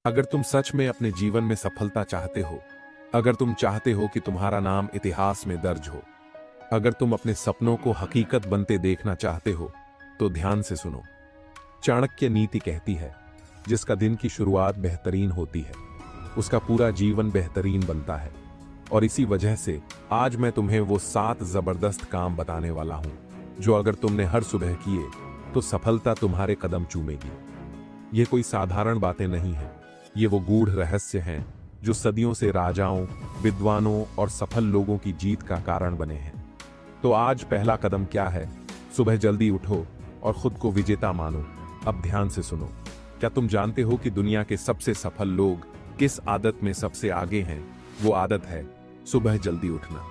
अगर तुम सच में अपने जीवन में सफलता चाहते हो, अगर तुम चाहते हो कि तुम्हारा नाम इतिहास में दर्ज हो, अगर तुम अपने सपनों को हकीकत बनते देखना चाहते हो, तो ध्यान से सुनो। चाणक्य नीति कहती है, जिसका दिन की शुरुआत बेहतरीन होती है, उसका पूरा जीवन बेहतरीन बनता है। और इसी वजह से आज मैं तुम्हें वो 7 जबरदस्त काम बताने वाला हूं, जो अगर तुमने हर सुबह किए, तो सफलता तुम्हारे कदम चूमेगी। ये कोई साधारण बातें नहीं हैं, ये वो गूढ़ रहस्य हैं जो सदियों से राजाओं, विद्वानों और सफल लोगों की जीत का कारण बने हैं। तो आज पहला कदम क्या है? सुबह जल्दी उठो और खुद को विजेता मानो। अब ध्यान से सुनो। क्या तुम जानते हो कि दुनिया के सबसे सफल लोग किस आदत में सबसे आगे हैं? वो आदत है सुबह जल्दी उठना।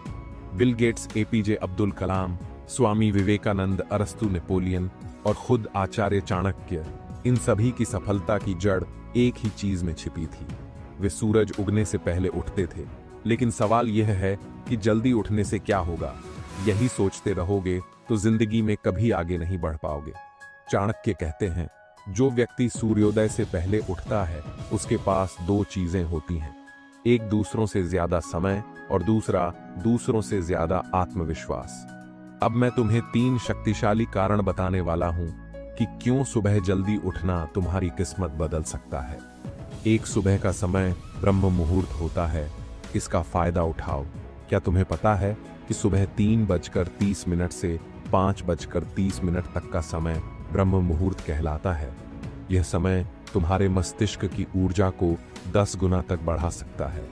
Bill Gates, APJ Abdul Kalam, Swami Vivekananda, अरस्तु, नेपोलियन और खुद आचार्य चाणक्य, इन सभी की सफलता की जड़ एक ही चीज में छिपी थी। वे सूरज उगने से पहले उठते थे। लेकिन सवाल यह है कि जल्दी उठने से क्या होगा? यही सोचते रहोगे तो जिंदगी में कभी आगे नहीं बढ़ पाओगे। चाणक्य कहते हैं, जो व्यक्ति सूर्योदय से पहले उठता है, उसके पास 2 चीजें होती हैं, एक दूसरों से ज्यादा समय और दूसरा दूसरों से ज्यादा आत्मविश्वास। अब मैं तुम्हें 3 शक्तिशाली कारण बताने वाला हूं कि क्यों सुबह जल्दी उठना तुम्हारी किस्मत बदल सकता है। एक, सुबह का समय ब्रह्म मुहूर्त होता है, इसका फायदा उठाओ। क्या तुम्हें पता है कि सुबह 3:30 से 5:30 तक का समय ब्रह्म मुहूर्त कहलाता है? यह समय तुम्हारे मस्तिष्क की ऊर्जा को 10 गुना तक बढ़ा सकता है।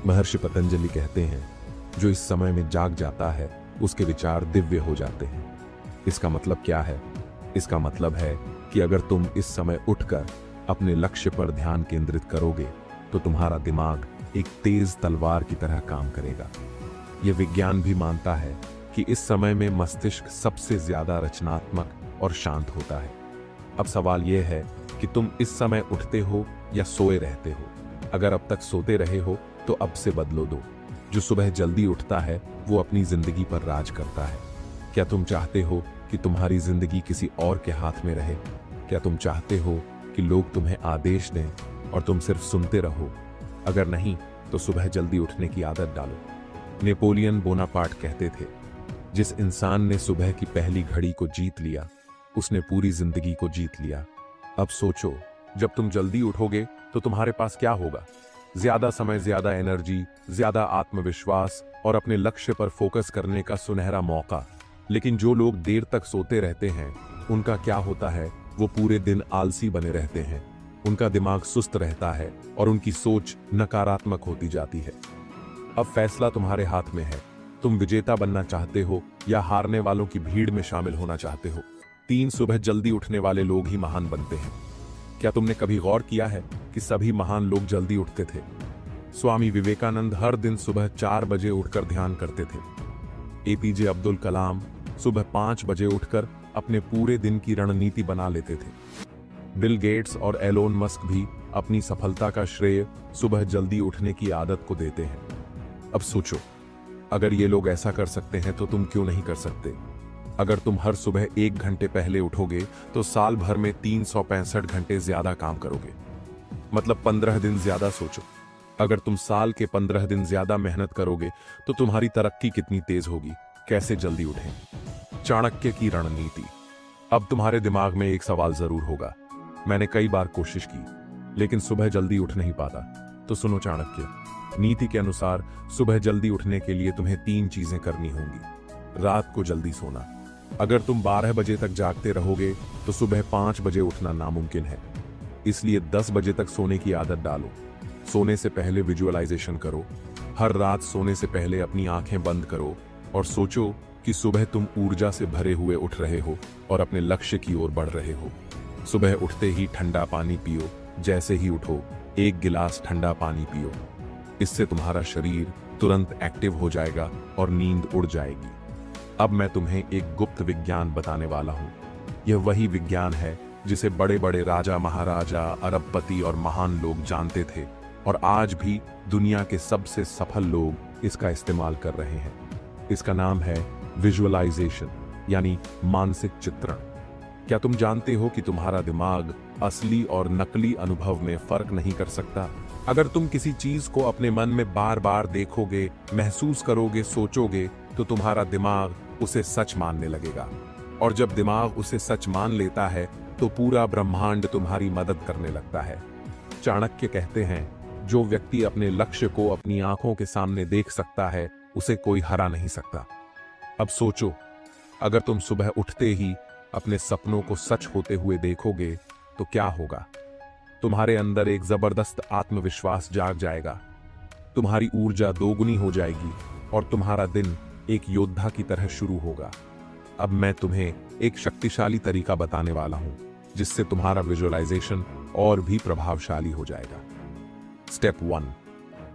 महर्षि पतंजलि कहते हैं, जो इस समय में जाग जाता है, उसके विचार दिव्य हो जाते हैं। इसका मतलब क्या है? इसका मतलब है कि अगर तुम इस समय उठकर अपने लक्ष्य पर ध्यान केंद्रित करोगे, तो तुम्हारा दिमाग एक तेज तलवार की तरह काम करेगा। यह विज्ञान भी मानता है कि इस समय में मस्तिष्क सबसे ज्यादा रचनात्मक और शांत होता है। अब सवाल यह है कि तुम इस समय उठते हो या सोए रहते हो? अगर अब तक सोते रहे हो, तो अब से बदलो दो। जो सुबह जल्दी उठता है, वो अपनी जिंदगी पर राज करता है। क्या तुम चाहते हो कि तुम्हारी जिंदगी किसी और के हाथ में रहे? क्या तुम चाहते हो कि लोग तुम्हें आदेश दें और तुम सिर्फ सुनते रहो? अगर नहीं, तो सुबह जल्दी उठने की आदत डालो। नेपोलियन बोनापार्ट कहते थे, जिस इंसान ने सुबह की पहली घड़ी को जीत लिया, उसने पूरी जिंदगी को जीत लिया। अब सोचो, जब तुम जल्दी उठोगे तो तुम्हारे पास क्या होगा? ज्यादा समय, ज्यादा एनर्जी, ज्यादा आत्मविश्वास और अपने लक्ष्य पर फोकस करने का सुनहरा मौका। लेकिन जो लोग देर तक सोते रहते हैं, उनका क्या होता है? वो पूरे दिन आलसी बने रहते हैं, उनका दिमाग सुस्त रहता है और उनकी सोच नकारात्मक होती जाती है। अब फैसला तुम्हारे हाथ में है। तुम विजेता बनना चाहते हो या हारने वालों की भीड़ में शामिल होना चाहते हो? 3 सुबह जल्दी उठने वाले लोग ही महान बनते हैं। क्या तुमने कभी गौर किया है कि सभी महान लोग जल्दी उठते थे? स्वामी विवेकानंद हर दिन सुबह 4 बजे उठकर ध्यान करते थे। एपीजे अब्दुल कलाम सुबह 5 बजे उठकर अपने पूरे दिन की रणनीति बना लेते थे। बिल गेट्स और एलोन मस्क भी अपनी सफलता का श्रेय सुबह जल्दी उठने की आदत को देते हैं। अब सोचो, अगर ये लोग ऐसा कर सकते हैं, तो तुम क्यों नहीं कर सकते? अगर तुम हर सुबह 1 घंटे पहले उठोगे, तो साल भर में 365 घंटे ज्यादा काम करोगे, मतलब 15 दिन ज्यादा। सोचो, अगर तुम साल के 15 दिन ज्यादा मेहनत करोगे, तो तुम्हारी तरक्की कितनी तेज होगी। कैसे जल्दी उठें? चाणक्य की रणनीति। अब तुम्हारे दिमाग में एक सवाल जरूर होगा, मैंने कई बार कोशिश की, लेकिन सुबह जल्दी उठ नहीं पाता। तो सुनो, चाणक्य नीति के अनुसार सुबह जल्दी उठने के लिए तुम्हें 3 चीजें करनी होंगी। रात को जल्दी सोना। अगर तुम 12 बजे तक जागते रहोगे, तो सुबह 5 बजे उठना नामुमकिन है। इसलिए 10 बजे तक सोने की आदत डालो। सोने से पहले विजुअलाइजेशन करो। हर रात सोने से पहले अपनी आंखें बंद करो और सोचो कि सुबह तुम ऊर्जा से भरे हुए उठ रहे हो और अपने लक्ष्य की ओर बढ़ रहे हो। सुबह उठते ही ठंडा पानी पियो। जैसे ही उठो, 1 गिलास ठंडा पानी पियो। इससे तुम्हारा शरीर तुरंत एक्टिव हो जाएगा और नींद उड़ जाएगी। अब मैं तुम्हें एक गुप्त विज्ञान बताने वाला हूं। यह वही विज्ञान है जिसे बड़े बड़े राजा, महाराजा, अरबपति और महान लोग जानते थे, और आज भी दुनिया के सबसे सफल लोग इसका इस्तेमाल कर रहे हैं। इसका नाम है विजुअलाइजेशन, यानी मानसिक चित्रण। क्या तुम जानते हो कि तुम्हारा दिमाग असली और नकली अनुभव में फर्क नहीं कर सकता? अगर तुम किसी चीज को अपने मन में बार बार देखोगे, महसूस करोगे, सोचोगे, तो तुम्हारा दिमाग उसे सच मानने लगेगा। और जब दिमाग उसे सच मान लेता है तो पूरा ब्रह्मांड तुम्हारी मदद करने लगता है। चाणक्य कहते हैं, जो व्यक्ति अपने लक्ष्य को अपनी आंखों के सामने देख सकता है, उसे कोई हरा नहीं सकता। अब सोचो, अगर तुम सुबह उठते ही अपने सपनों को सच होते हुए देखोगे तो क्या होगा? तुम्हारे अंदर एक जबरदस्त आत्मविश्वास जाग जाएगा, तुम्हारी ऊर्जा दोगुनी हो जाएगी और तुम्हारा दिन एक योद्धा की तरह शुरू होगा। अब मैं तुम्हें एक शक्तिशाली तरीका बताने वाला हूं, जिससे तुम्हारा विजुअलाइजेशन और भी प्रभावशाली हो जाएगा। स्टेप 1,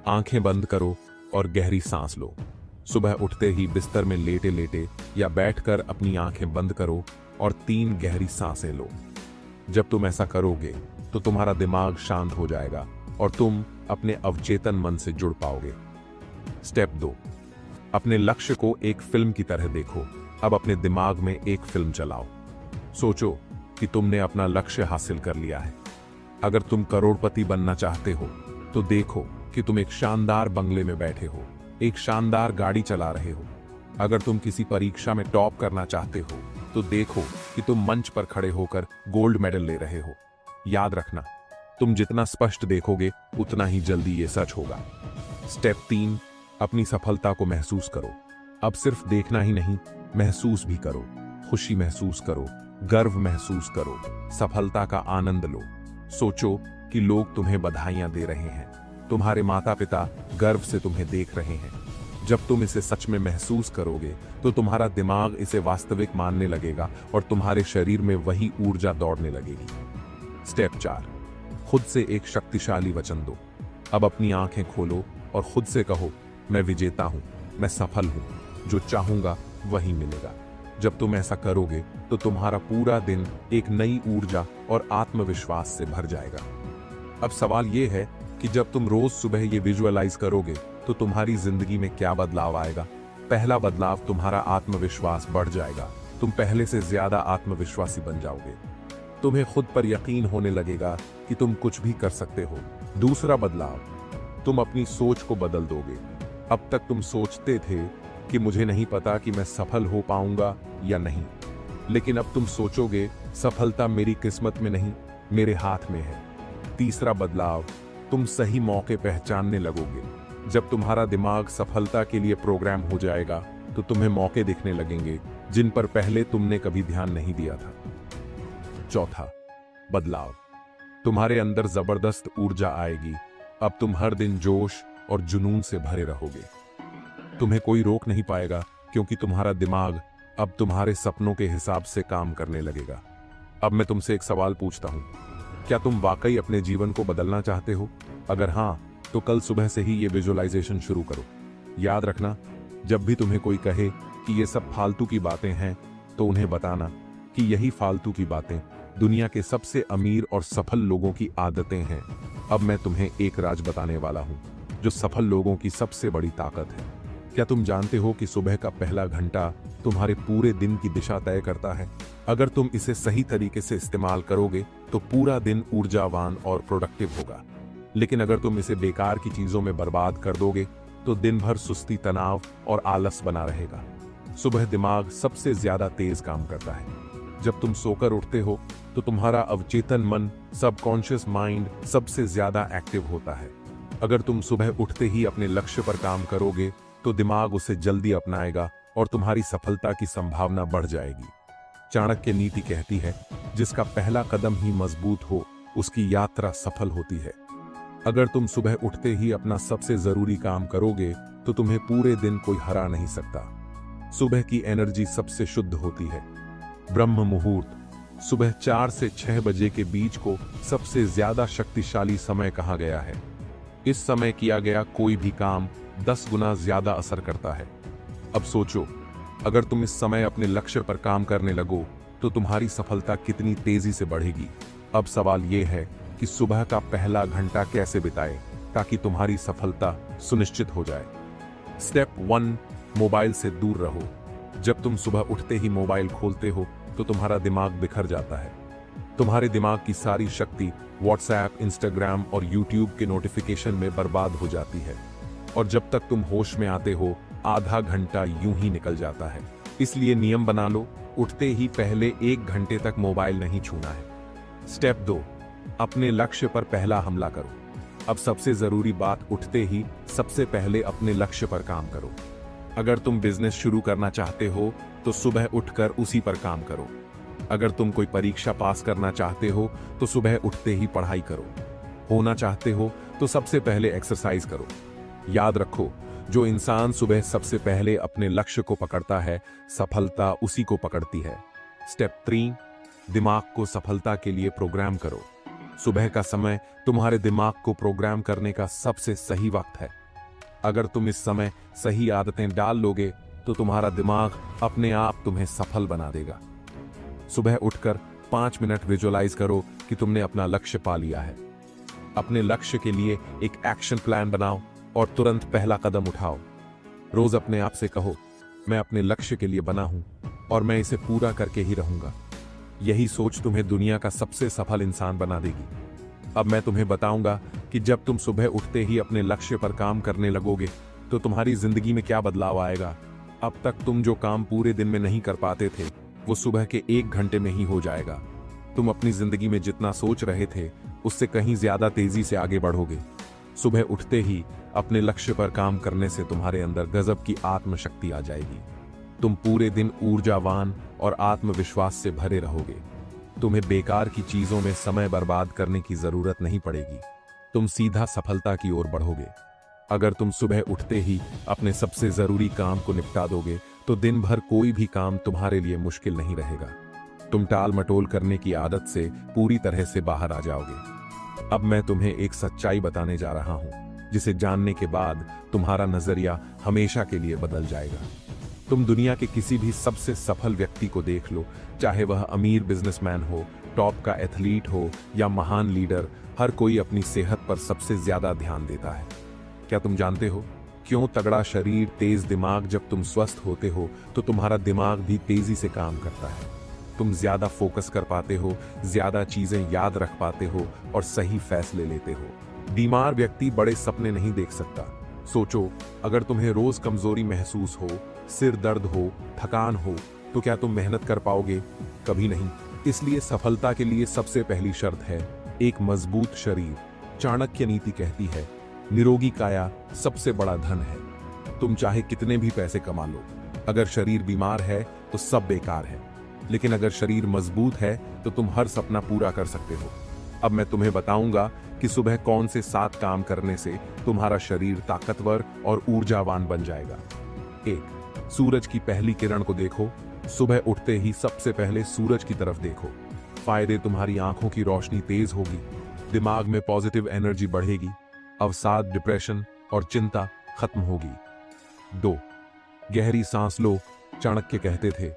आंखें बंद करो और गहरी सांस लो। सुबह उठते ही बिस्तर में लेटे लेटे या बैठकर अपनी आंखें बंद करो और 3 गहरी सांसें लो। जब तुम ऐसा करोगे तो तुम्हारा दिमाग शांत हो जाएगा और तुम अपने अवचेतन मन से जुड़ पाओगे। स्टेप 2, अपने लक्ष्य को एक फिल्म की तरह देखो। अब अपने दिमाग में एक फिल्म चलाओ। सोचो कि तुमने अपना लक्ष्य हासिल कर लिया है। अगर तुम करोड़पति बनना चाहते हो तो देखो कि तुम एक शानदार बंगले में बैठे हो, एक शानदार गाड़ी चला रहे हो। अगर तुम किसी परीक्षा में टॉप करना चाहते हो तो देखो कि तुम मंच पर खड़े होकर गोल्ड मेडल ले रहे हो। याद रखना, तुम जितना स्पष्ट देखोगे उतना ही जल्दी ये सच होगा। स्टेप 3, अपनी सफलता को महसूस करो। अब सिर्फ देखना ही नहीं, महसूस भी करो। खुशी महसूस करो, गर्व महसूस करो, सफलता का आनंद लो। सोचो कि लोग तुम्हें बधाइयां दे रहे हैं, तुम्हारे माता पिता गर्व से तुम्हें देख रहे हैं। जब तुम इसे सच में महसूस करोगे तो तुम्हारा दिमाग इसे वास्तविक मानने लगेगा और तुम्हारे शरीर में वही ऊर्जा दौड़ने लगेगी। स्टेप 4, खुद से एक शक्तिशाली वचन दो। अब अपनी आंखें खोलो और खुद से कहो, मैं विजेता हूं, मैं सफल हूं, जो चाहूंगा वही मिलेगा। जब तुम ऐसा करोगे तो तुम्हारा पूरा दिन एक नई ऊर्जा और आत्मविश्वास से भर जाएगा। अब सवाल यह है कि जब तुम रोज सुबह ये विजुअलाइज करोगे तो तुम्हारी जिंदगी में क्या बदलाव आएगा? पहला बदलाव, तुम्हारा आत्मविश्वास बढ़ जाएगा। तुम पहले से ज्यादा आत्मविश्वासी बन जाओगे। तुम्हें खुद पर यकीन होने लगेगा कि तुम कुछ भी कर सकते हो। दूसरा बदलाव, तुम अपनी सोच को बदल दोगे। अब तक तुम सोचते थे कि मुझे नहीं पता कि मैं सफल हो पाऊंगा या नहीं, लेकिन अब तुम सोचोगे, सफलता मेरी किस्मत में नहीं, मेरे हाथ में है। तीसरा बदलाव, तुम सही मौके पहचानने लगोगे। जब तुम्हारा दिमाग सफलता के लिए प्रोग्राम हो जाएगा तो तुम्हें मौके दिखने लगेंगे जिन पर पहले तुमने कभी ध्यान नहीं दिया था। चौथा बदलाव, तुम्हारे अंदर जबरदस्त ऊर्जा आएगी। अब तुम हर दिन जोश और जुनून से भरे रहोगे। तुम्हें कोई रोक नहीं पाएगा क्योंकि तुम्हारा दिमाग अब तुम्हारे सपनों के हिसाब से काम करने लगेगा। अब मैं तुमसे एक सवाल पूछता हूं, क्या तुम वाकई अपने जीवन को बदलना चाहते हो? अगर हां, तो कल सुबह से ही ये विजुअलाइजेशन शुरू करो। याद रखना, जब भी तुम्हें कोई कहे कि ये सब फालतू की बातें हैं, तो उन्हें बताना कि यही फालतू की बातें दुनिया के सबसे अमीर और सफल लोगों की आदतें हैं। अब मैं तुम्हें एक राज बताने वाला हूं, जो सफल लोगों की सबसे बड़ी ताकत है। क्या तुम जानते हो कि सुबह का पहला घंटा तुम्हारे पूरे दिन की दिशा तय करता है? अगर तुम इसे सही तरीके से इस्तेमाल करोगे तो पूरा दिन ऊर्जावान और प्रोडक्टिव होगा। लेकिन अगर तुम इसे बेकार की चीजों में बर्बाद कर दोगे तो दिन भर सुस्ती, तनाव और आलस बना रहेगा। सुबह दिमाग सबसे ज्यादा तेज काम करता है। जब तुम सोकर उठते हो तो तुम्हारा अवचेतन मन, सबकॉन्शियस माइंड सबसे ज्यादा एक्टिव होता है। अगर तुम सुबह उठते ही अपने लक्ष्य पर काम करोगे तो दिमाग उसे जल्दी अपनाएगा और तुम्हारी सफलता की संभावना बढ़ जाएगी। चाणक्य नीति कहती है, जिसका पहला कदम ही मजबूत हो उसकी यात्रा सफल होती है। अगर तुम सुबह उठते ही अपना सबसे जरूरी काम करोगे तो तुम्हें पूरे दिन कोई हरा नहीं सकता। सुबह की एनर्जी सबसे शुद्ध होती है। ब्रह्म मुहूर्त, सुबह 4 से 6 बजे के बीच को सबसे ज्यादा शक्तिशाली समय कहा गया है। इस समय किया गया कोई भी काम 10 गुना ज्यादा असर करता है। अब सोचो, अगर तुम इस समय अपने लक्ष्य पर काम करने लगो तो तुम्हारी सफलता कितनी तेजी से बढ़ेगी। अब सवाल यह है कि सुबह का पहला घंटा कैसे बिताएं ताकि तुम्हारी सफलता सुनिश्चित हो जाए। स्टेप 1, मोबाइल से दूर रहो। जब तुम सुबह उठते ही मोबाइल खोलते हो तो तुम्हारा दिमाग बिखर जाता है। तुम्हारे दिमाग की सारी शक्ति व्हाट्सएप, इंस्टाग्राम और यूट्यूब के नोटिफिकेशन में बर्बाद हो जाती है, और जब तक तुम होश में आते हो आधा घंटा यूं ही निकल जाता है। इसलिए नियम बना लो, उठते ही पहले 1 घंटे तक मोबाइल नहीं छूना है। स्टेप 2, अपने लक्ष्य पर पहला हमला करो। अब सबसे जरूरी बात, उठते ही सबसे पहले अपने लक्ष्य पर काम करो। अगर तुम बिजनेस शुरू करना चाहते हो तो सुबह उठकर उसी पर काम करो। अगर तुम कोई परीक्षा पास करना चाहते हो तो सुबह उठते ही पढ़ाई करो। होना चाहते हो तो सबसे पहले एक्सरसाइज करो। याद रखो, जो इंसान सुबह सबसे पहले अपने लक्ष्य को पकड़ता है, सफलता उसी को पकड़ती है। स्टेप 3, दिमाग को सफलता के लिए प्रोग्राम करो। सुबह का समय तुम्हारे दिमाग को प्रोग्राम करने का सबसे सही वक्त है। अगर तुम इस समय सही आदतें डाल लोगे तो तुम्हारा दिमाग अपने आप तुम्हें सफल बना देगा। सुबह उठकर 5 मिनट विजुअलाइज करो कि तुमने अपना लक्ष्य पा लिया है। अपने लक्ष्य के लिए एक एक्शन प्लान बनाओ और तुरंत पहला कदम उठाओ। रोज अपने आप से कहो, मैं अपने लक्ष्य के लिए बना हूं और मैं इसे पूरा करके ही रहूंगा। यही सोच तुम्हें दुनिया का सबसे सफल इंसान बना देगी। अब मैं तुम्हें बताऊंगा कि जब तुम सुबह उठते ही अपने लक्ष्य पर काम करने लगोगे तो तुम्हारी जिंदगी में क्या बदलाव आएगा। अब तक तुम जो काम पूरे दिन में नहीं कर पाते थे वो सुबह के 1 घंटे में ही हो जाएगा। तुम अपनी जिंदगी में जितना सोच रहे थे उससे कहीं ज्यादा तेजी से आगे बढ़ोगे। सुबह उठते ही अपने लक्ष्य पर काम करने से तुम्हारे अंदर गजब की आत्मशक्ति आ जाएगी। तुम पूरे दिन ऊर्जावान और आत्मविश्वास से भरे रहोगे। तुम्हें बेकार की चीजों में समय बर्बाद करने की जरूरत नहीं पड़ेगी। तुम सीधा सफलता की ओर बढ़ोगे। अगर तुम सुबह उठते ही अपने सबसे जरूरी काम को निपटा दोगे तो दिन भर कोई भी काम तुम्हारे लिए मुश्किल नहीं रहेगा। तुम टाल मटोल करने की आदत से पूरी तरह से बाहर आ जाओगे। अब मैं तुम्हें एक सच्चाई बताने जा रहा हूं जिसे जानने के बाद तुम्हारा नजरिया हमेशा के लिए बदल जाएगा। तुम दुनिया के किसी भी सबसे सफल व्यक्ति को देख लो, चाहे वह अमीर बिजनेसमैन हो, टॉप का एथलीट हो या महान लीडर, हर कोई अपनी सेहत पर सबसे ज्यादा ध्यान देता है। क्या तुम जानते हो क्यों? तगड़ा शरीर, तेज दिमाग। जब तुम स्वस्थ होते हो तो तुम्हारा दिमाग भी तेजी से काम करता है। तुम ज्यादा फोकस कर पाते हो, ज्यादा चीजें याद रख पाते हो और सही फैसले लेते हो। बीमार व्यक्ति बड़े सपने नहीं देख सकता। सोचो, अगर तुम्हें रोज कमजोरी महसूस हो, सिर दर्द हो, थकान हो, तो क्या तुम मेहनत कर पाओगे? कभी नहीं। इसलिए सफलता के लिए सबसे पहली शर्त है एक मजबूत शरीर। चाणक्य नीति कहती है, निरोगी काया सबसे बड़ा धन है। तुम चाहे कितने भी पैसे कमा लो, अगर शरीर बीमार है तो सब बेकार है। लेकिन अगर शरीर मजबूत है तो तुम हर सपना पूरा कर सकते हो। अब मैं तुम्हें बताऊंगा कि सुबह कौन से 7 काम करने से तुम्हारा शरीर ताकतवर और ऊर्जावान बन जाएगा। 1, सूरज की पहली किरण को देखो। सुबह उठते ही सबसे पहले सूरज की तरफ देखो। फायदे, तुम्हारी आंखों की रोशनी तेज होगी, दिमाग में पॉजिटिव एनर्जी बढ़ेगी, अवसाद, डिप्रेशन और चिंता खत्म होगी। 2, गहरी सांस लो। चाणक्य कहते थे,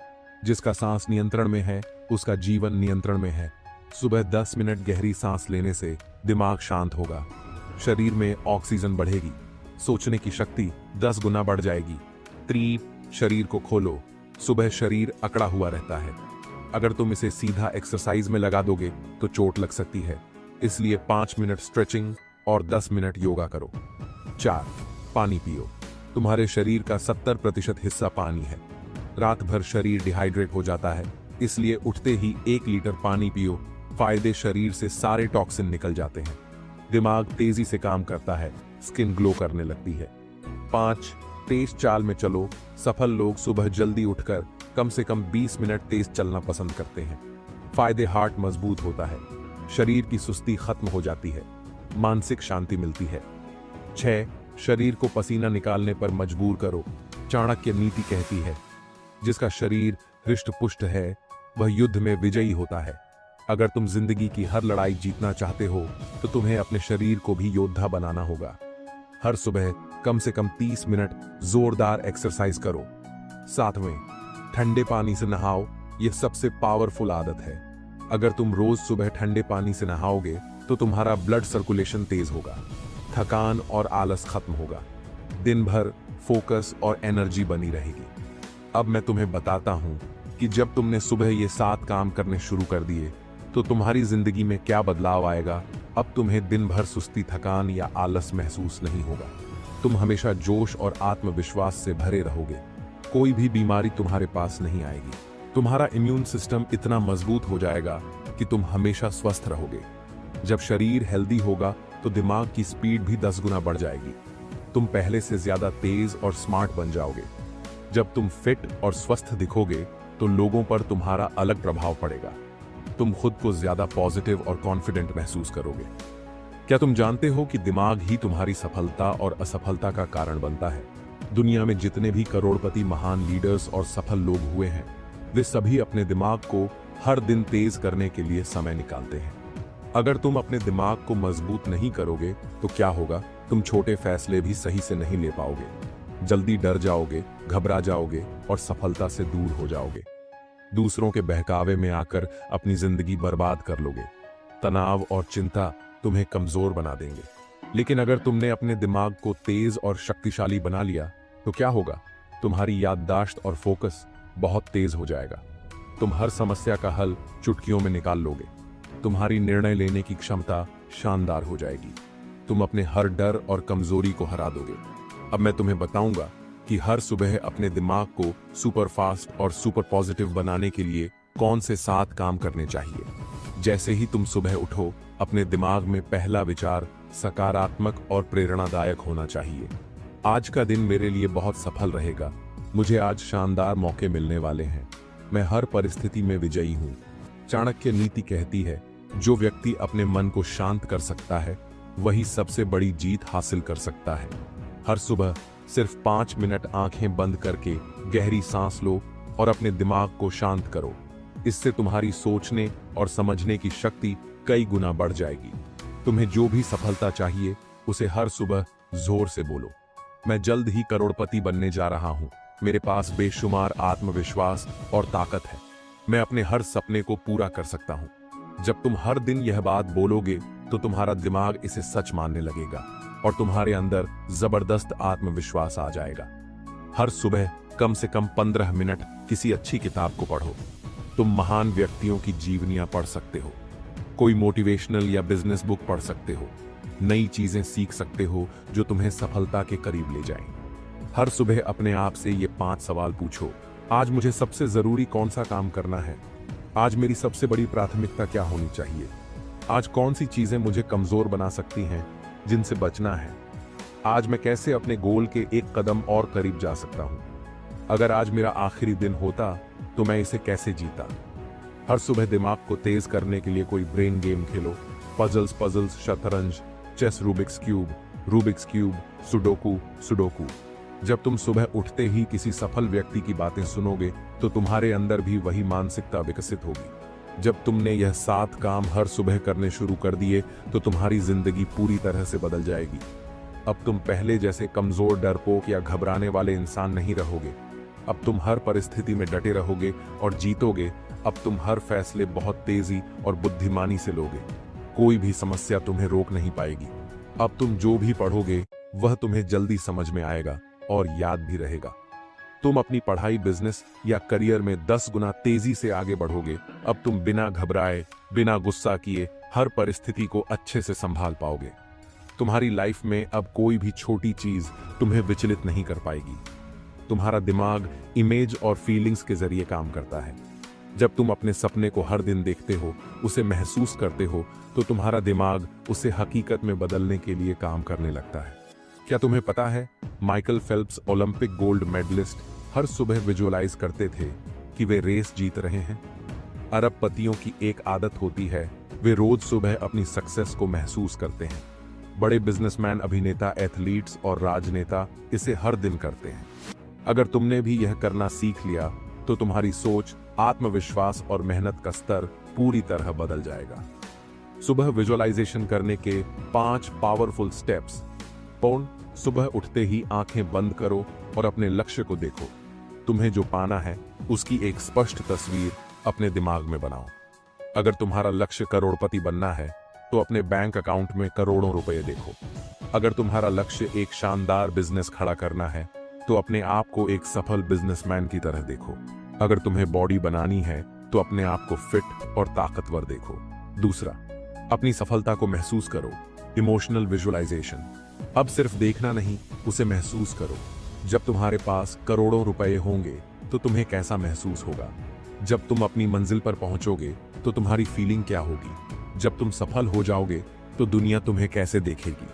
जिसका सांस नियंत्रण में है उसका जीवन नियंत्रण में है। सुबह 10 मिनट गहरी सांस लेने से दिमाग शांत होगा, शरीर में ऑक्सीजन बढ़ेगी, सोचने की शक्ति 10 गुना बढ़ जाएगी। 3, शरीर को खोलो। सुबह शरीर अकड़ा हुआ रहता है, अगर तुम इसे सीधा एक्सरसाइज में लगा दोगे तो चोट लग सकती है। इसलिए 5 मिनट स्ट्रेचिंग और 10 मिनट योगा करो। 4, पानी पियो। तुम्हारे शरीर का 70% हिस्सा पानी है। रात भर शरीर डिहाइड्रेट हो जाता है, इसलिए उठते ही 1 लीटर पानी पियो। फायदे, शरीर से सारे टॉक्सिन निकल जाते हैं, दिमाग तेजी से काम करता है, स्किन ग्लो करने लगती है। 5, तेज चाल में चलो। सफल लोग सुबह जल्दी उठकर कम से कम 20 मिनट तेज चलना पसंद करते हैं। फायदे, हार्ट मजबूत होता है, शरीर की सुस्ती खत्म हो जाती है, मानसिक शांति मिलती है। 6, शरीर को पसीना निकालने पर मजबूर करो। चाणक्य नीति कहती है, जिसका शरीर हृष्ट पुष्ट है वह युद्ध में विजयी होता है। अगर तुम जिंदगी की हर लड़ाई जीतना चाहते हो तो तुम्हें अपने शरीर को भी योद्धा बनाना होगा। हर सुबह कम से कम 30 मिनट जोरदार एक्सरसाइज करो। 7वें, ठंडे पानी से नहाओ। यह सबसे पावरफुल आदत है। अगर तुम रोज सुबह ठंडे पानी से नहाओगे तो तुम्हारा ब्लड सर्कुलेशन तेज होगा, थकान और आलस खत्म होगा, दिन भर फोकस और एनर्जी बनी रहेगी। अब मैं तुम्हें बताता हूं कि जब तुमने सुबह ये 7 काम करने शुरू कर दिए तो तुम्हारी जिंदगी में क्या बदलाव आएगा। अब तुम्हें दिन भर सुस्ती, थकान या आलस महसूस नहीं होगा। तुम हमेशा जोश और आत्मविश्वास से भरे रहोगे। कोई भी बीमारी तुम्हारे पास नहीं आएगी। तुम्हारा इम्यून सिस्टम इतना मजबूत हो जाएगा कि तुम हमेशा स्वस्थ रहोगे। जब शरीर हेल्दी होगा तो दिमाग की स्पीड भी 10 गुना बढ़ जाएगी। तुम पहले से ज्यादा तेज और स्मार्ट बन जाओगे। जब तुम फिट और स्वस्थ दिखोगे तो लोगों पर तुम्हारा अलग प्रभाव पड़ेगा। तुम खुद को ज्यादा पॉजिटिव और कॉन्फिडेंट महसूस करोगे। क्या तुम जानते हो कि दिमाग ही तुम्हारी सफलता और असफलता का कारण बनता है। दुनिया में जितने भी करोड़पति, महान लीडर्स और सफल लोग हुए हैं, वे सभी अपने दिमाग को हर दिन तेज करने के लिए समय निकालते हैं। अगर तुम अपने दिमाग को मजबूत नहीं करोगे तो क्या होगा। तुम छोटे फैसले भी सही से नहीं ले पाओगे। जल्दी डर जाओगे, घबरा जाओगे और सफलता से दूर हो जाओगे। दूसरों के बहकावे में आकर अपनी जिंदगी बर्बाद कर लोगे। तनाव और चिंता तुम्हें कमजोर बना देंगे। लेकिन अगर तुमने अपने दिमाग को तेज और शक्तिशाली बना लिया तो क्या होगा। तुम्हारी याददाश्त और फोकस बहुत तेज हो जाएगा। तुम हर समस्या का हल चुटकियों में निकाल लोगे। तुम्हारी निर्णय लेने की क्षमता शानदार हो जाएगी। तुम अपने हर डर और कमजोरी को हरा दोगे। अब मैं तुम्हें बताऊंगा कि हर सुबह अपने दिमाग को सुपर फास्ट और सुपर पॉजिटिव बनाने के लिए कौन से 7 काम करने चाहिए। जैसे ही तुम सुबह उठो, अपने दिमाग में पहला विचार सकारात्मक और प्रेरणादायक होना चाहिए। आज का दिन मेरे लिए बहुत सफल रहेगा। मुझे आज शानदार मौके मिलने वाले हैं। मैं हर परिस्थिति में विजयी हूँ। चाणक्य नीति कहती है, जो व्यक्ति अपने मन को शांत कर सकता है वही सबसे बड़ी जीत हासिल कर सकता है। हर सुबह सिर्फ 5 मिनट आंखें बंद करके गहरी सांस लो और अपने दिमाग को शांत करो। इससे तुम्हारी सोचने और समझने की शक्ति कई गुना बढ़ जाएगी। तुम्हें जो भी सफलता चाहिए उसे हर सुबह जोर से बोलो। मैं जल्द ही करोड़पति बनने जा रहा हूँ। मेरे पास बेशुमार आत्मविश्वास और ताकत है। मैं अपने हर सपने को पूरा कर सकता हूँ। जब तुम हर दिन यह बात बोलोगे तो तुम्हारा दिमाग इसे सच मानने लगेगा और तुम्हारे अंदर जबरदस्त आत्मविश्वास आ जाएगा। हर सुबह कम से कम 15 मिनट किसी अच्छी किताब को पढ़ो। तुम महान व्यक्तियों की जीवनियां पढ़ सकते हो, कोई मोटिवेशनल या बिजनेस बुक पढ़ सकते हो, नई चीजें सीख सकते हो जो तुम्हें सफलता के करीब ले जाएं। हर सुबह अपने आप से ये 5 सवाल पूछो। आज मुझे सबसे जरूरी कौन सा काम करना है। आज मेरी सबसे बड़ी प्राथमिकता क्या होनी चाहिए। आज कौन सी चीजें मुझे कमजोर बना सकती हैं, जिनसे बचना है। आज मैं कैसे अपने गोल के एक कदम और करीब जा सकता हूं। अगर आज मेरा आखिरी दिन होता तो मैं इसे कैसे जीता। हर सुबह दिमाग को तेज करने के लिए कोई ब्रेन गेम खेलो। पजल्स, शतरंज, चेस, रूबिक्स क्यूब, सुडोकू। जब तुम सुबह उठते ही किसी सफल व्यक्ति की बातें सुनोगे तो तुम्हारे अंदर भी वही मानसिकता विकसित होगी। जब तुमने यह 7 काम हर सुबह करने शुरू कर दिए तो तुम्हारी जिंदगी पूरी तरह से बदल जाएगी। अब तुम पहले जैसे कमजोर, डरपोक या घबराने वाले इंसान नहीं रहोगे। अब तुम हर परिस्थिति में डटे रहोगे और जीतोगे। अब तुम हर फैसले बहुत तेजी और बुद्धिमानी से लोगे। कोई भी समस्या तुम्हें रोक नहीं पाएगी। अब तुम जो भी पढ़ोगे वह तुम्हें जल्दी समझ में आएगा और याद भी रहेगा। तुम अपनी पढ़ाई, बिजनेस या करियर में 10 गुना तेजी से आगे बढ़ोगे। अब तुम बिना घबराए, बिना गुस्सा किए हर परिस्थिति को अच्छे से संभाल पाओगे। तुम्हारी लाइफ में अब कोई भी छोटी चीज तुम्हें विचलित नहीं कर पाएगी। तुम्हारा दिमाग इमेज और फीलिंग्स के जरिए काम करता है। जब तुम अपने सपने को हर दिन देखते हो, उसे महसूस करते हो, तो तुम्हारा दिमाग उसे हकीकत में बदलने के लिए काम करने लगता है। क्या तुम्हें पता है, Michael Phelps, Olympic gold medalist, हर सुबह विजुअलाइज करते थे कि वे रेस जीत रहे हैं। अरबपतियों की एक आदत होती है, वे रोज सुबह अपनी सक्सेस को महसूस करते हैं। बड़े बिजनेसमैन, अभिनेता, एथलीट्स और राजनेता इसे हर दिन करते हैं। अगर तुमने भी यह करना सीख लिया तो तुम्हारी सोच, आत्मविश्वास और मेहनत का स्तर पूरी तरह बदल जाएगा। सुबह विजुअलाइजेशन करने के 5 पावरफुल स्टेप्स। सुबह उठते ही आंखें बंद करो और अपने लक्ष्य को देखो। तुम्हें जो पाना है उसकी एक स्पष्ट तस्वीर अपने दिमाग में बनाओ। अगर तुम्हारा लक्ष्य करोड़पति बनना है तो अपने बैंक अकाउंट में करोड़ों रुपए देखो। अगर तुम्हारा लक्ष्य एक शानदार बिजनेस खड़ा करना है तो अपने आप को एक सफल बिजनेसमैन की तरह देखो। अगर तुम्हें बॉडी बनानी है तो अपने आप को फिट और ताकतवर देखो। दूसरा, अपनी सफलता को महसूस करो। Emotional visualisation. अब सिर्फ देखना नहीं, उसे महसूस करो। जब तुम्हारे पास करोड़ों रुपए होंगे तो तुम्हें कैसा महसूस होगा? जब तुम अपनी मंजिल पर पहुंचोगे तो तुम्हारी फीलिंग क्या होगी? जब तुम सफल हो जाओगे तो दुनिया तुम्हें कैसे देखेगी?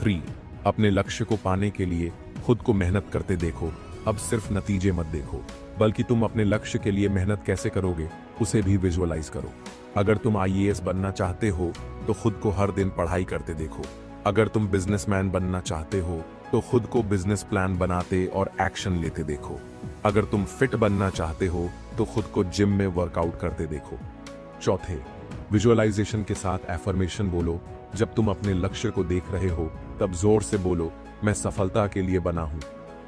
3. अपने लक्ष्य को पाने के लिए खुद को मेहनत करते देखो। अब सिर्फ नतीजे मत देखो, बल्कि तुम अपने लक्ष्य के लिए मेहनत कैसे करोगे उसे भी विजुअलाइज करो। अगर तुम IAS बनना चाहते हो तो खुद को हर दिन पढ़ाई करते देखो। अगर तुम बिजनेसमैन बनना चाहते हो तो खुद को बिजनेस प्लान बनाते और एक्शन लेते देखो। अगर तुम फिट बनना चाहते हो तो खुद को जिम में वर्कआउट करते देखो। चौथे, विजुअलाइजेशन के साथ एफर्मेशन बोलो। जब तुम अपने लक्ष्य को देख रहे हो तब जोर से बोलो, मैं सफलता के लिए बना हूं,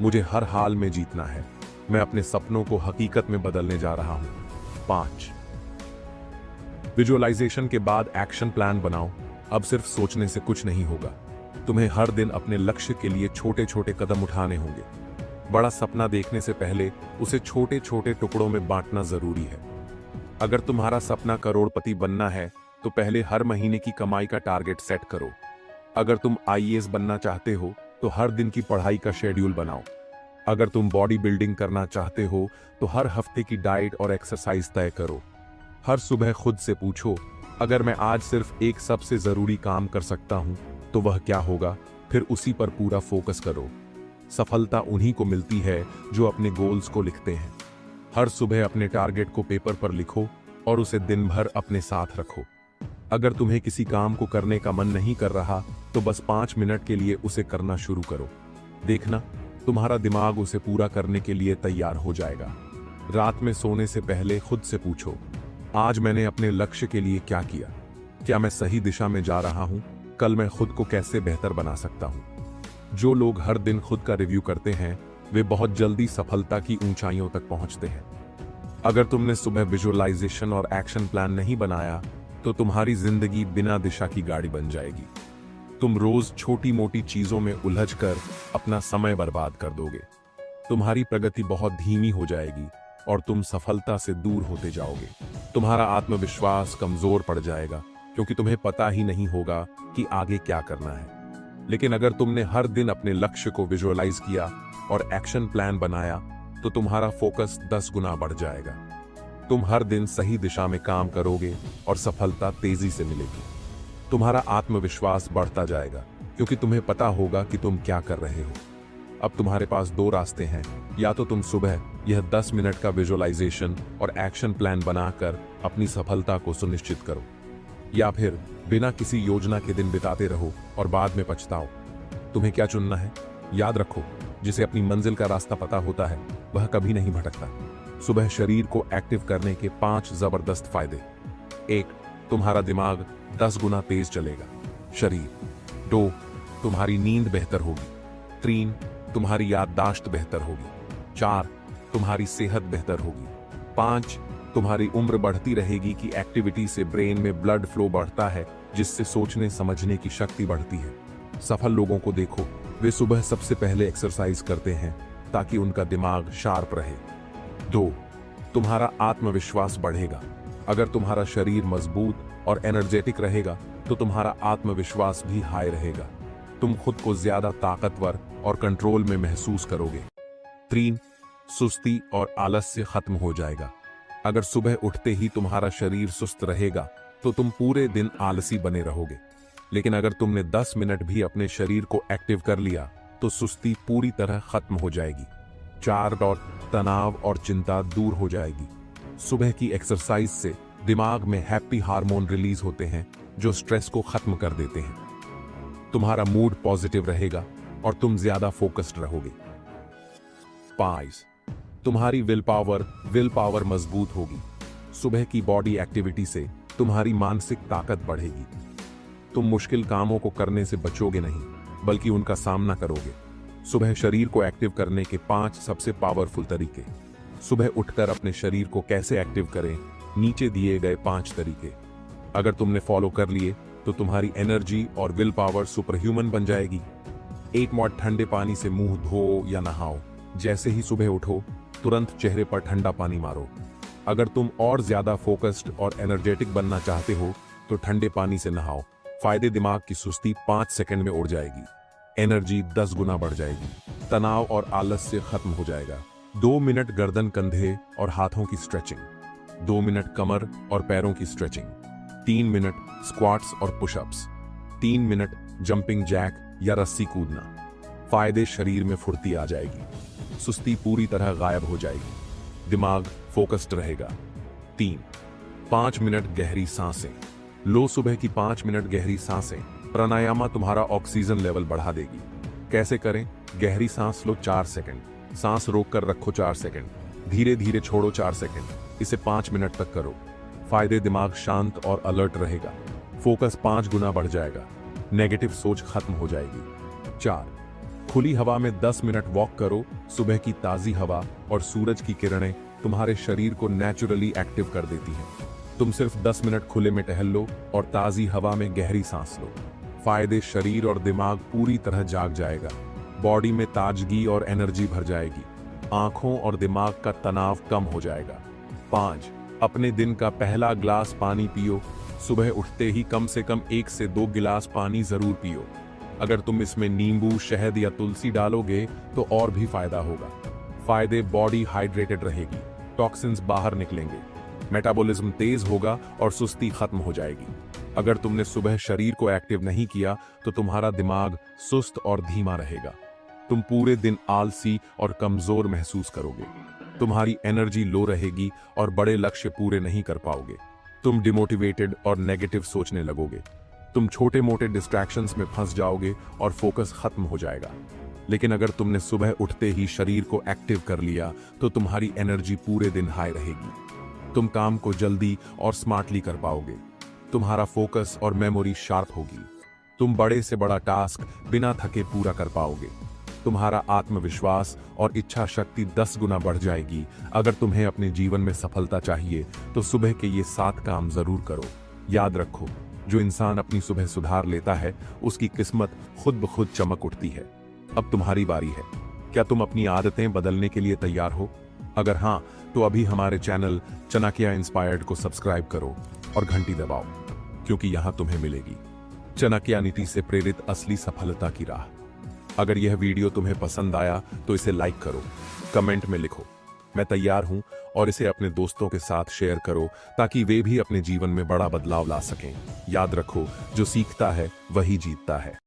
मुझे हर हाल में जीतना है, मैं अपने सपनों को हकीकत में बदलने जा रहा हूं। 5. विजुअलाइजेशन के बाद एक्शन प्लान बनाओ। अब सिर्फ सोचने से कुछ नहीं होगा, तुम्हें हर दिन अपने लक्ष्य के लिए छोटे छोटे कदम उठाने होंगे। बड़ा सपना देखने से पहले उसे छोटे छोटे टुकड़ों में बांटना जरूरी है। अगर तुम्हारा सपना करोड़पति बनना है तो पहले हर महीने की कमाई का टारगेट सेट करो। अगर तुम IAS बनना चाहते हो तो हर दिन की पढ़ाई का शेड्यूल बनाओ। अगर तुम बॉडी बिल्डिंग करना चाहते हो तो हर हफ्ते की डाइट और एक्सरसाइज तय करो। हर सुबह खुद से पूछो, अगर मैं आज सिर्फ एक सबसे जरूरी काम कर सकता हूं तो वह क्या होगा? फिर उसी पर पूरा फोकस करो। सफलता उन्हीं को मिलती है जो अपने गोल्स को लिखते हैं। हर सुबह अपने टारगेट को पेपर पर लिखो और उसे दिन भर अपने साथ रखो। अगर तुम्हें किसी काम को करने का मन नहीं कर रहा तो बस 5 मिनट के लिए उसे करना शुरू करो। देखना, तुम्हारा दिमाग उसे पूरा करने के लिए तैयार हो जाएगा। रात में सोने से पहले खुद से पूछो, आज मैंने अपने लक्ष्य के लिए क्या किया? क्या मैं सही दिशा में जा रहा हूं? कल मैं खुद को कैसे बेहतर बना सकता हूं? जो लोग हर दिन खुद का रिव्यू करते हैं वे बहुत जल्दी सफलता की ऊंचाइयों तक पहुंचते हैं। अगर तुमने सुबह विजुअलाइजेशन और एक्शन प्लान नहीं बनाया तो तुम्हारी जिंदगी बिना दिशा की गाड़ी बन जाएगी। तुम रोज छोटी मोटी चीजों में उलझकर अपना समय बर्बाद कर दोगे। तुम्हारी प्रगति बहुत धीमी हो जाएगी और तुम सफलता से दूर होते जाओगे। तुम्हारा आत्मविश्वास कमजोर पड़ जाएगा क्योंकि तुम्हें पता ही नहीं होगा कि आगे क्या करना है। लेकिन अगर तुमने हर दिन अपने लक्ष्य को विजुअलाइज किया और एक्शन प्लान बनाया तो तुम्हारा फोकस 10 गुना बढ़ जाएगा। तुम हर दिन सही दिशा में काम करोगे और सफलता तेजी से मिलेगी। तुम्हारा आत्मविश्वास बढ़ता जाएगा क्योंकि तुम्हें पता होगा कि तुम क्या कर रहे हो। अब तुम्हारे पास 2 रास्ते हैं, या तो तुम सुबह यह 10 मिनट का विजुअलाइजेशन और एक्शन प्लान बनाकर अपनी सफलता को सुनिश्चित करो, या फिर बिना किसी योजना के दिन बिताते रहो और बाद में पछताओ। तुम्हें क्या चुनना है? याद रखो, जिसे अपनी मंजिल का रास्ता पता होता है वह कभी नहीं भटकता। सुबह शरीर को एक्टिव करने के 5 जबरदस्त फायदे। 1. तुम्हारा दिमाग 10 गुना तेज चलेगा। शरीर। 2. तुम्हारी नींद बेहतर होगी। 3. तुम्हारी याददाश्त बेहतर होगी। 4. तुम्हारी सेहत बेहतर होगी। 5. तुम्हारी उम्र बढ़ती रहेगी कि एक्टिविटी से ब्रेन में ब्लड फ्लो बढ़ता है जिससे सोचने समझने की शक्ति बढ़ती है। सफल लोगों को देखो, वे सुबह सबसे पहले एक्सरसाइज करते हैं ताकि उनका दिमाग शार्प रहे। 2. तुम्हारा आत्मविश्वास बढ़ेगा। अगर तुम्हारा शरीर मजबूत और एनर्जेटिक रहेगा तो तुम्हारा आत्मविश्वास भी हाई रहेगा। तुम खुद को ज्यादा ताकतवर और कंट्रोल में महसूस करोगे। 3. सुस्ती और आलस्य खत्म हो जाएगा। अगर सुबह उठते ही तुम्हारा शरीर सुस्त रहेगा तो तुम पूरे दिन आलसी बने रहोगे। लेकिन अगर तुमने 10 मिनट भी अपने शरीर को एक्टिव कर लिया तो सुस्ती पूरी तरह खत्म हो जाएगी। 4. तनाव और चिंता दूर हो जाएगी। सुबह की एक्सरसाइज से दिमाग में हैप्पी हार्मोन रिलीज होते हैं जो स्ट्रेस को खत्म कर देते हैं। तुम्हारा मूड पॉजिटिव रहेगा और तुम ज्यादा फोकस्ड रहोगे। 5. तुम्हारी विल पावर मजबूत होगी। सुबह की बॉडी एक्टिविटी से तुम्हारी मानसिक ताकत बढ़ेगी। तुम मुश्किल कामों को करने से बचोगे नहीं, बल्कि उनका सामना करोगे। सुबह शरीर को एक्टिव करने के 5 सबसे पावरफुल तरीके। सुबह उठकर अपने शरीर को कैसे एक्टिव करें, नीचे दिए गए 5 तरीके। अगर तुमने फॉलो कर लिए तो तुम्हारी एनर्जी और विल पावर सुपर ह्यूमन बन जाएगी। 1 मॉट ठंडे पानी से मुंह धो या नहाओ। जैसे ही सुबह उठो तुरंत चेहरे पर ठंडा पानी मारो। अगर तुम और ज्यादा फोकस्ड और एनर्जेटिक बनना चाहते हो तो ठंडे पानी से नहाओ। फायदे: दिमाग की सुस्ती 5 सेकंड में उड़ जाएगी, एनर्जी 10 गुना बढ़ जाएगी, तनाव और आलस्य खत्म हो जाएगा। 2 मिनट गर्दन, कंधे और हाथों की स्ट्रेचिंग, 2 मिनट कमर और पैरों की स्ट्रेचिंग, 3 मिनट स्क्वाट्स और पुशअप्स, 3 मिनट जंपिंग जैक या रस्सी कूदना। फायदे: शरीर में फुर्ती आ जाएगी, सुस्ती पूरी तरह गायब हो जाएगी, दिमाग फोकस्ड रहेगा। 3. 5 मिनट गहरी सांसें लो। सुबह की 5 मिनट गहरी सांसें प्राणायाम तुम्हारा ऑक्सीजन लेवल बढ़ा देगी। कैसे करें? गहरी सांस लो 4 सेकंड, सांस रोक कर रखो 4 सेकंड, धीरे धीरे छोड़ो 4 सेकंड। इसे 5 मिनट तक करो। फायदे: दिमाग शांत और अलर्ट रहेगा, फोकस 5 गुना बढ़ जाएगा, नेगेटिव सोच खत्म हो जाएगी। 4. खुली हवा में 10 मिनट वॉक करो। सुबह की ताजी हवा और सूरज की किरणें तुम्हारे शरीर को नेचुरली एक्टिव कर देती हैं। तुम सिर्फ 10 मिनट खुले में टहल लो और ताजी हवा में गहरी सांस लो। फायदे: शरीर और दिमाग पूरी तरह जाग जाएगा, बॉडी में ताजगी और एनर्जी भर जाएगी, आंखों और दिमाग का तनाव कम हो जाएगा। 5. अपने दिन का पहला ग्लास पानी पियो। सुबह उठते ही कम से कम 1 से 2 गिलास पानी जरूर पियो। अगर तुम इसमें नींबू, शहद या तुलसी डालोगे तो और भी फायदा होगा। फायदे: बॉडी हाइड्रेटेड रहेगी, टॉक्सिन्स बाहर निकलेंगे, मेटाबॉलिज्म तेज होगा और सुस्ती खत्म हो जाएगी। अगर तुमने सुबह शरीर को एक्टिव नहीं किया तो तुम्हारा दिमाग सुस्त और धीमा रहेगा, तुम पूरे दिन आलसी और कमजोर महसूस करोगे, तुम्हारी एनर्जी लो रहेगी और बड़े लक्ष्य पूरे नहीं कर पाओगे। तुम डिमोटिवेटेड और नेगेटिव सोचने लगोगे, तुम छोटे मोटे डिस्ट्रैक्शंस में फंस जाओगे और फोकस खत्म हो जाएगा। लेकिन अगर तुमने सुबह उठते ही शरीर को एक्टिव कर लिया तो तुम्हारी एनर्जी पूरे दिन हाई रहेगी, तुम काम को जल्दी और स्मार्टली कर पाओगे, तुम्हारा फोकस और मेमोरी शार्प होगी, तुम बड़े से बड़ा टास्क बिना थके पूरा कर पाओगे, तुम्हारा आत्मविश्वास और इच्छा शक्ति 10 गुना बढ़ जाएगी। अगर तुम्हें अपने जीवन में सफलता चाहिए तो सुबह के ये 7 काम जरूर करो। याद रखो, जो इंसान अपनी सुबह सुधार लेता है उसकी किस्मत खुद ब खुद चमक उठती है। अब तुम्हारी बारी है, क्या तुम अपनी आदतें बदलने के लिए तैयार हो? अगर हाँ तो अभी हमारे चैनल चाणक्य इंस्पायर्ड को सब्सक्राइब करो और घंटी दबाओ, क्योंकि यहां तुम्हें मिलेगी चाणक्य नीति से प्रेरित असली सफलता की राह। अगर यह वीडियो तुम्हें पसंद आया तो इसे लाइक करो, कमेंट में लिखो मैं तैयार हूं, और इसे अपने दोस्तों के साथ शेयर करो ताकि वे भी अपने जीवन में बड़ा बदलाव ला सकें। याद रखो, जो सीखता है वही जीतता है।